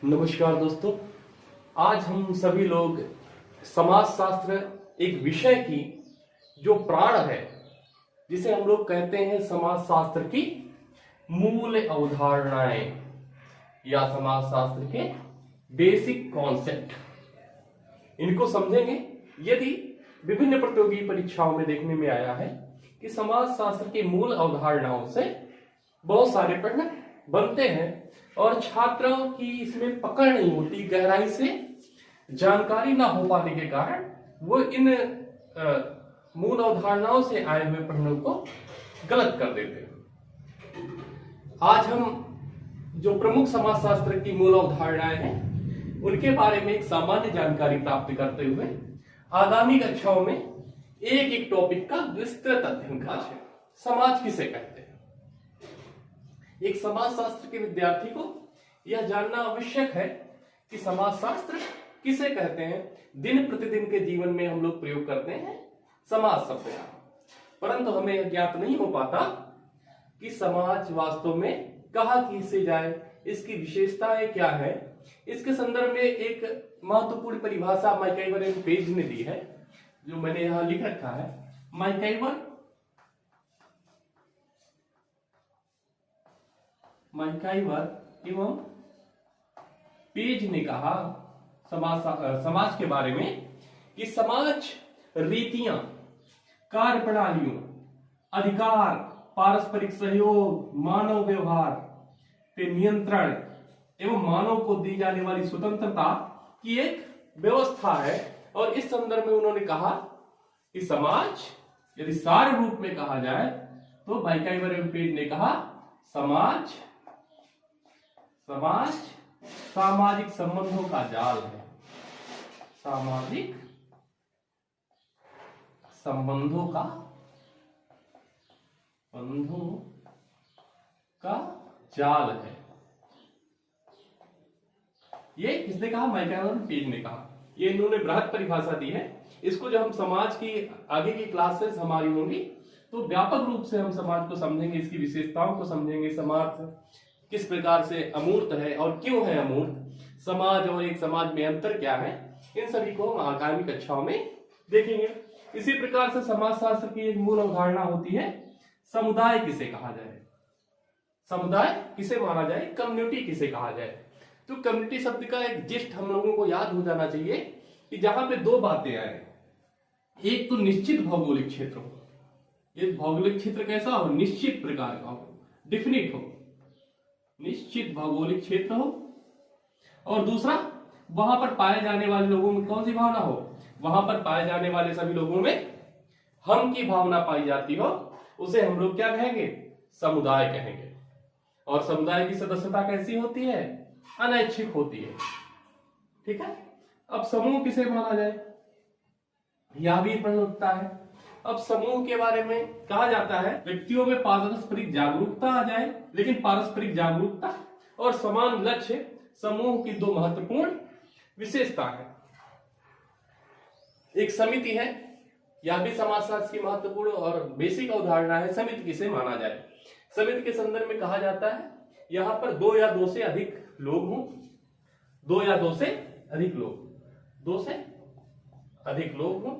नमस्कार दोस्तों। आज हम सभी लोग समाज शास्त्र एक विषय की जो प्राण है, जिसे हम लोग कहते हैं समाज शास्त्र की मूल अवधारणाएं या समाज शास्त्र के बेसिक कॉन्सेप्ट, इनको समझेंगे। यदि विभिन्न प्रतियोगी परीक्षाओं में देखने में आया है कि समाज शास्त्र की मूल अवधारणाओं से बहुत सारे प्रश्न बनते हैं और छात्रों की इसमें पकड़ नहीं होती, गहराई से जानकारी ना हो पाने के कारण वो इन मूल अवधारणाओं से आए हुए प्रश्नों को गलत कर देते हैं। आज हम जो प्रमुख समाज शास्त्र की मूल अवधारणाएं हैं उनके बारे में एक सामान्य जानकारी प्राप्त करते हुए आगामी कक्षाओं में एक एक टॉपिक का विस्तृत अध्ययन करेंगे। समाज किसे कहते हैं? एक समाज शास्त्र के विद्यार्थी को यह जानना आवश्यक है कि समाज शास्त्र किसे कहते हैं। दिन प्रतिदिन के जीवन में हम लोग प्रयोग करते हैं समाज शब्द का, परंतु हमें यह ज्ञात नहीं हो पाता कि समाज वास्तव में कहाँ किसे जाए, इसकी विशेषताएं क्या है। इसके संदर्भ में एक महत्वपूर्ण परिभाषा मैकइवर एंड पेज ने दी है, जो मैंने यहां लिख रखा है। मैकइवर एवं पेज ने कहा समाज के बारे में कि समाज रीतियां, कार्य प्रणालियों, अधिकार, पारस्परिक सहयोग, मानव व्यवहार पे नियंत्रण एवं मानव को दी जाने वाली स्वतंत्रता की एक व्यवस्था है। और इस संदर्भ में उन्होंने कहा कि समाज यदि सार रूप में कहा जाए तो मैकइवर एवं पेज ने कहा समाज सामाजिक संबंधों का जाल है। सामाजिक संबंधों का जाल है। ये किसने कहा? मैकइवर एंड पेज ने कहा। ये इन्होंने बृहद परिभाषा दी है। इसको जो हम समाज की आगे की क्लासेस हमारी होंगी तो व्यापक रूप से हम समाज को समझेंगे, इसकी विशेषताओं को समझेंगे, समाज किस प्रकार से अमूर्त है और क्यों है अमूर्त, समाज और एक समाज में अंतर क्या है, इन सभी को हम आगामी कक्षाओं में देखेंगे। इसी प्रकार से समाज शास्त्र की एक मूल अवधारणा होती है समुदाय किसे कहा जाए। समुदाय किसे माना जाए, कम्युनिटी किसे कहा जाए। तो कम्युनिटी शब्द का एक जिस्ट हम लोगों को याद हो जाना चाहिए कि जहां पे दो बातें आए। एक तो निश्चित भौगोलिक क्षेत्र हो, एक भौगोलिक क्षेत्र कैसा हो, निश्चित प्रकार का हो, डिफिनिट हो, निश्चित भौगोलिक क्षेत्र हो। और दूसरा, वहां पर पाए जाने वाले लोगों में कौन सी भावना हो, वहां पर पाए जाने वाले सभी लोगों में हम की भावना पाई जाती हो, उसे हम लोग क्या कहेंगे? समुदाय कहेंगे। और समुदाय की सदस्यता कैसी होती है? अनैच्छिक होती है। ठीक है। अब समूह किसे माना जाए, यह भी प्रश्न उठता है। अब समूह के बारे में कहा जाता है व्यक्तियों में पारस्परिक जागरूकता आ जाए, लेकिन पारस्परिक जागरूकता और समान लक्ष्य समूह की दो महत्वपूर्ण विशेषता है। एक समिति है, यह भी समाजशास्त्र की महत्वपूर्ण और बेसिक अवधारणा है। समिति किसे माना जाए? समिति के संदर्भ में कहा जाता है यहां पर दो या दो से अधिक लोग हों, दो या दो से अधिक लोग, दो से अधिक लोग हों,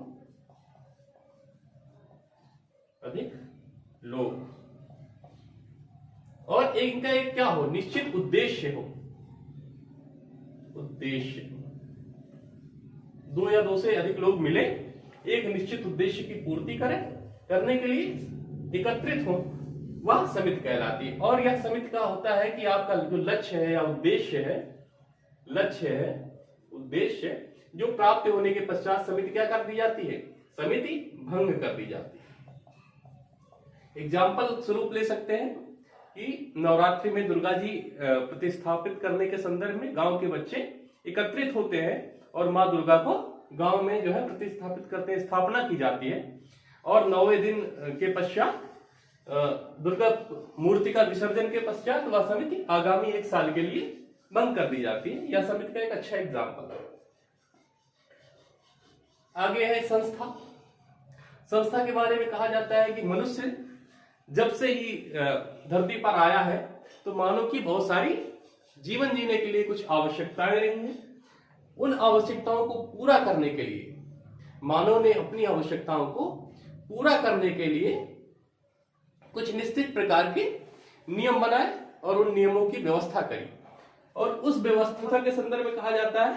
अधिक लोग, और इनका एक क्या हो, निश्चित उद्देश्य हो। उद्देश्य, दो या दो से अधिक लोग मिले, एक निश्चित उद्देश्य की पूर्ति करें, करने के लिए एकत्रित हो, वह समिति कहलाती है। और यह समिति का होता है कि आपका जो लक्ष्य है या उद्देश्य है, लक्ष्य है, उद्देश्य जो प्राप्त होने के पश्चात समिति क्या कर दी जाती है? समिति भंग कर दी जाती है। एग्जाम्पल स्वरूप ले सकते हैं कि नवरात्रि में दुर्गा जी प्रतिस्थापित करने के संदर्भ में गांव के बच्चे एकत्रित होते हैं और मां दुर्गा को गांव में जो है प्रतिस्थापित करते हैं, स्थापना की जाती है। और 9वें दिन के पश्चात दुर्गा मूर्ति का विसर्जन के पश्चात वह समिति आगामी एक साल के लिए बंद कर दी जाती है। यह समिति का एक अच्छा एग्जाम्पल है। आगे है संस्था। संस्था के बारे में कहा जाता है कि मनुष्य जब से ही धरती पर आया है तो मानव की बहुत सारी जीवन जीने के लिए कुछ आवश्यकताएं रही हैं। उन आवश्यकताओं को पूरा करने के लिए मानव ने अपनी आवश्यकताओं को पूरा करने के लिए कुछ निश्चित प्रकार के नियम बनाए और उन नियमों की व्यवस्था करी। और उस व्यवस्था के संदर्भ में कहा जाता है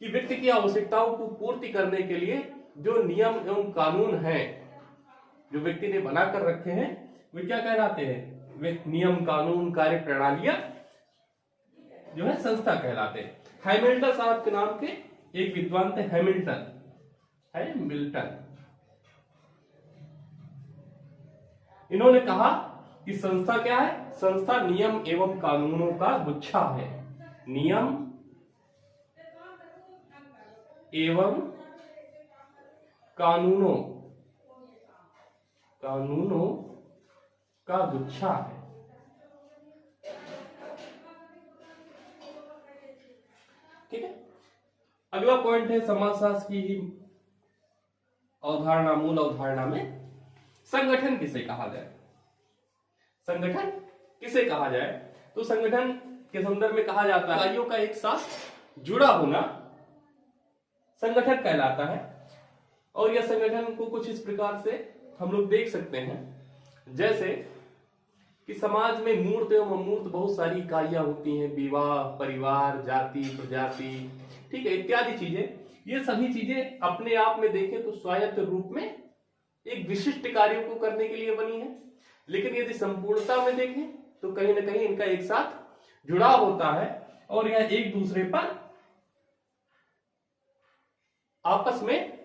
कि व्यक्ति की आवश्यकताओं को पूर्ति करने के लिए जो नियम एवं कानून हैं जो व्यक्ति ने बनाकर रखे हैं वे क्या कहलाते हैं? वे नियम, कानून, कार्य प्रणालियां जो है संस्था कहलाते हैं। हैमिल्टन साहब के नाम के एक विद्वान थे, हैमिल्टन। इन्होंने कहा कि संस्था क्या है? संस्था नियम एवं कानूनों का गुच्छा है। नियम एवं कानूनों का गुच्छा है। ठीक है। अगला पॉइंट है समाजशास्त्र की अवधारणा, मूल अवधारणा में संगठन किसे कहा जाए? संगठन किसे कहा जाए? तो संगठन के संदर्भ में कहा जाता है इकाइयों का एक साथ जुड़ा होना संगठन कहलाता है। और यह संगठन को कुछ इस प्रकार से हम लोग देख सकते हैं, जैसे कि समाज में मूर्त एवं अमूर्त बहुत सारी इकाइयां होती हैं, विवाह, परिवार, जाति, प्रजाति, ठीक है, इत्यादि चीजें। ये सभी चीजें अपने आप में देखें तो स्वायत्त रूप में एक विशिष्ट कार्यों को करने के लिए बनी है, लेकिन यदि संपूर्णता में देखें तो कहीं ना कहीं इनका एक साथ जुड़ाव होता है और यह एक दूसरे पर आपस में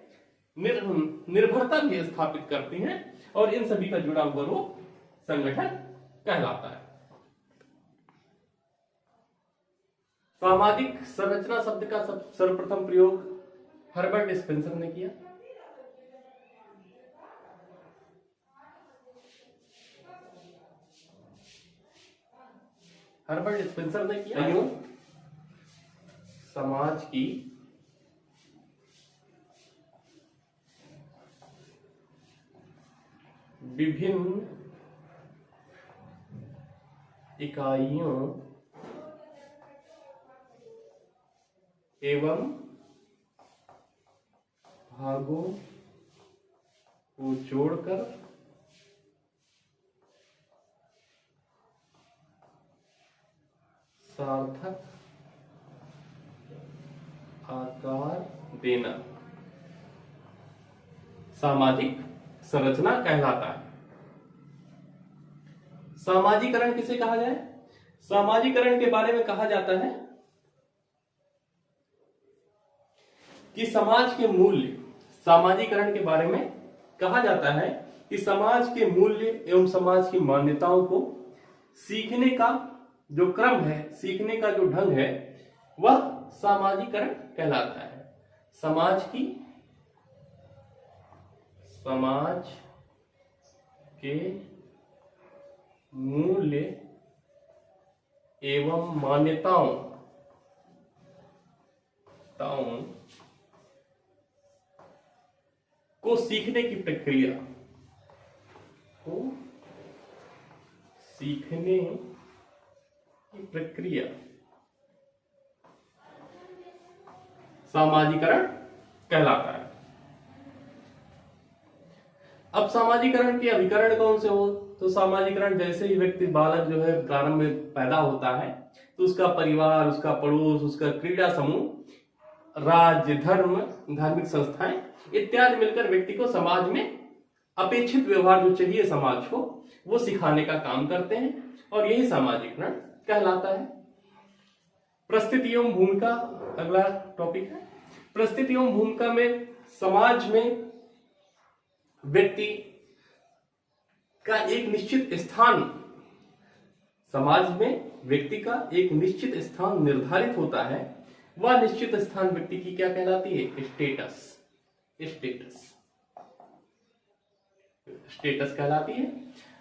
निर्भरता भी स्थापित करती हैं और इन सभी का जुड़ा हुआ रूप संगठन कहलाता है। सामाजिक संरचना शब्द का सर्वप्रथम प्रयोग हर्बर्ट स्पेंसर ने किया। हर्बर्ट स्पेंसर ने किया समाज की विभिन्न इकाइयों एवं भागों को जोड़कर सार्थक आकार देना सामाजिक संरचना कहलाता है। सामाजिकरण किसे कहा जाए? सामाजिकरण के बारे में कहा जाता है कि समाज के मूल्य, सामाजिकरण के बारे में कहा जाता है कि समाज के मूल्य एवं समाज की मान्यताओं को सीखने का जो क्रम है, सीखने का जो ढंग है, वह सामाजिकरण कहलाता है। समाज के मूल्य एवं मान्यताओं को सीखने की प्रक्रिया सामाजिकरण कहलाता है। अब सामाजिकरण के अभिकरण कौन से हो? तो सामाजिकरण जैसे ही व्यक्ति बालक जो है प्रारंभ में पैदा होता है तो उसका परिवार, उसका पड़ोस, उसका क्रीड़ा समूह, राज्य, धर्म, धार्मिक संस्थाएं इत्यादि मिलकर व्यक्ति को समाज में अपेक्षित व्यवहार जो चाहिए समाज को वो सिखाने का काम करते हैं और यही सामाजिकरण कहलाता है। परिस्थिति एवं भूमिका अगला टॉपिक है। परिस्थिति एवं भूमिका में समाज में व्यक्ति का एक निश्चित स्थान, समाज में व्यक्ति का एक निश्चित स्थान निर्धारित होता है। वह निश्चित स्थान व्यक्ति की क्या कहलाती है? स्टेटस कहलाती है।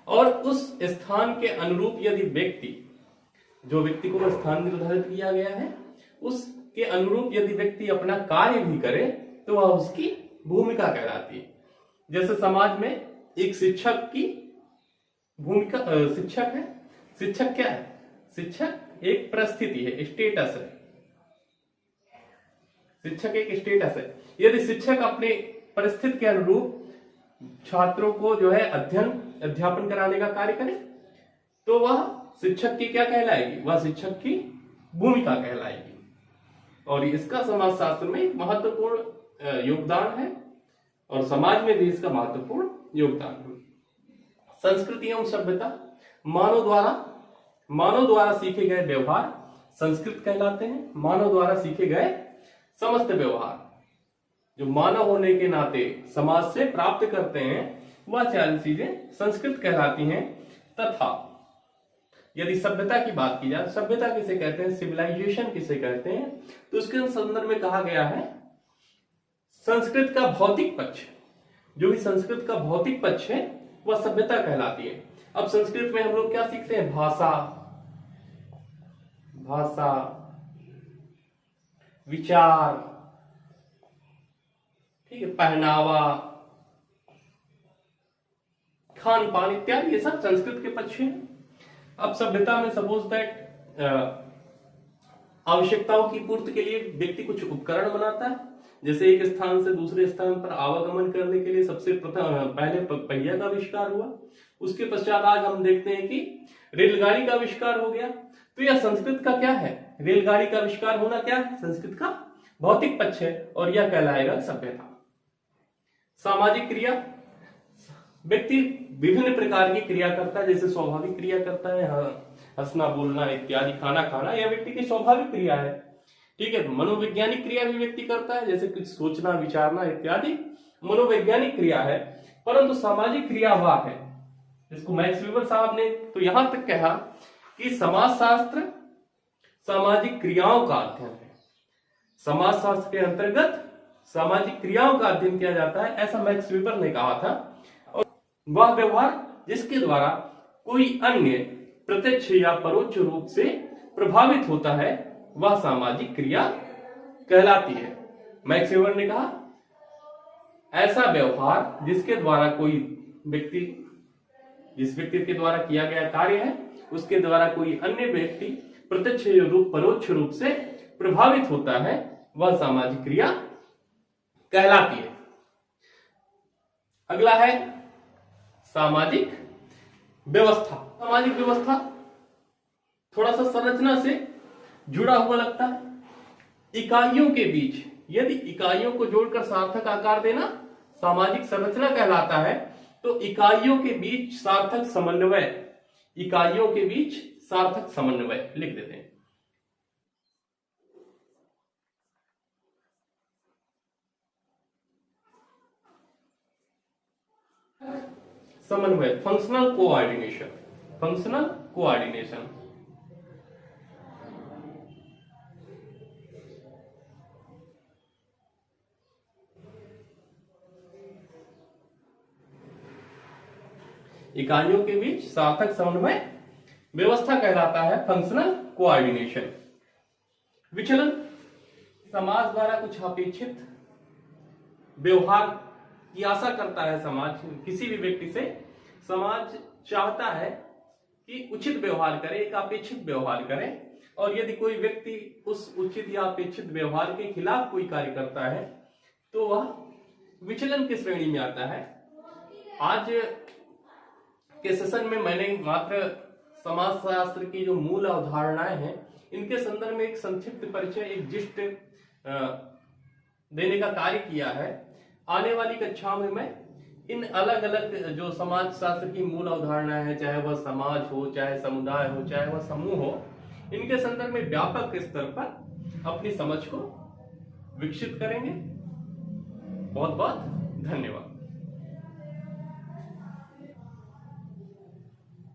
और उस स्थान के अनुरूप यदि व्यक्ति को स्थान निर्धारित किया गया है उसके अनुरूप यदि व्यक्ति अपना कार्य भी करे तो वह उसकी भूमिका कहलाती है। जैसे समाज में एक शिक्षक की भूमिका, शिक्षक है। शिक्षक क्या है? शिक्षक एक परिस्थिति है, स्टेटस है। शिक्षक एक स्टेटस है। यदि शिक्षक अपने परिस्थिति के अनुरूप छात्रों को जो है अध्यापन कराने का कार्य करे तो वह शिक्षक की क्या कहलाएगी? वह शिक्षक की भूमिका कहलाएगी। और इसका समाजशास्त्र में एक महत्वपूर्ण योगदान है और समाज में भी इसका महत्वपूर्ण योगदान है। संस्कृति एवं सभ्यता, मानव द्वारा सीखे गए व्यवहार संस्कृत कहलाते हैं। मानव द्वारा सीखे गए समस्त व्यवहार जो मानव होने के नाते समाज से प्राप्त करते हैं वह चार चीजें संस्कृत कहलाती हैं। तथा यदि सभ्यता की बात की जाए, सभ्यता किसे कहते हैं, सिविलाइजेशन किसे कहते हैं, तो उसके संदर्भ में कहा गया है संस्कृत का भौतिक पक्ष, जो भी संस्कृत का भौतिक पक्ष है वह सभ्यता कहलाती है। अब संस्कृत में हम लोग क्या सीखते हैं? भाषा, विचार, ठीक है, पहनावा, खान पान इत्यादि, ये सब संस्कृत के पक्ष हैं। अब सभ्यता में सपोज दैट आवश्यकताओं की पूर्ति के लिए व्यक्ति कुछ उपकरण बनाता है, जैसे एक स्थान से दूसरे स्थान पर आवागमन करने के लिए सबसे पहले पहिया का आविष्कार हुआ। उसके पश्चात आज हम देखते हैं कि रेलगाड़ी का आविष्कार हो गया। तो यह संस्कृत का क्या है? रेलगाड़ी का आविष्कार होना क्या है? संस्कृत का भौतिक पक्ष है और यह कहलाएगा सभ्यता। सामाजिक क्रिया, व्यक्ति विभिन्न प्रकार की क्रिया करता है, जैसे स्वाभाविक क्रिया करता है, हंसना, बोलना इत्यादि, खाना खाना, यह व्यक्ति की स्वाभाविक क्रिया है। ठीक है, मनोवैज्ञानिक क्रिया भी व्यक्ति करता है, जैसे कुछ सोचना, विचारना इत्यादि मनोवैज्ञानिक क्रिया है। परंतु सामाजिक क्रिया वह है, इसको मैक्स वेबर साहब ने तो यहां तक कहा कि समाजशास्त्र सामाजिक क्रियाओं का अध्ययन है। समाजशास्त्र के अंतर्गत सामाजिक क्रियाओं का अध्ययन किया जाता है, ऐसा मैक्स वेबर ने कहा था। और वह व्यवहार जिसके द्वारा कोई अन्य प्रत्यक्ष या परोक्ष रूप से प्रभावित होता है वह सामाजिक क्रिया कहलाती है। मैक्स वेबर ने कहा ऐसा व्यवहार जिसके द्वारा कोई व्यक्ति, जिस व्यक्ति के द्वारा किया गया कार्य है उसके द्वारा कोई अन्य व्यक्ति प्रत्यक्ष रूप परोक्ष रूप से प्रभावित होता है वह सामाजिक क्रिया कहलाती है। अगला है सामाजिक व्यवस्था। सामाजिक व्यवस्था थोड़ा सा संरचना से जुड़ा हुआ लगता है। इकाइयों के बीच यदि इकाइयों को जोड़कर सार्थक आकार देना सामाजिक संरचना कहलाता है, तो इकाइयों के बीच सार्थक समन्वय, इकाइयों के बीच सार्थक समन्वय लिख देते हैं। समन्वय, फंक्शनल कोऑर्डिनेशन, फंक्शनल कोऑर्डिनेशन। इकाइयों के बीच सार्थक समन्वय व्यवस्था कहलाता है फंक्शनल कोऑर्डिनेशन। विचलन, समाज द्वारा कुछ अपेक्षित व्यवहार की आशा करता है समाज, किसी भी व्यक्ति से समाज चाहता है कि उचित व्यवहार करे, एक अपेक्षित व्यवहार करे, और यदि कोई व्यक्ति उस उचित या अपेक्षित व्यवहार के खिलाफ कोई कार्य करता है तो वह विचलन की श्रेणी में आता है। आज के सेशन में मैंने मात्र समाजशास्त्र की जो मूल अवधारणाएं हैं इनके संदर्भ में एक संक्षिप्त परिचय, एक जिस्ट देने का कार्य किया है। आने वाली कक्षा में मैं इन अलग अलग जो समाजशास्त्र की मूल अवधारणाएं हैं, चाहे वह समाज हो, चाहे समुदाय हो, चाहे वह समूह हो, इनके संदर्भ में व्यापक स्तर पर अपनी समझ को विकसित करेंगे। बहुत बहुत धन्यवाद।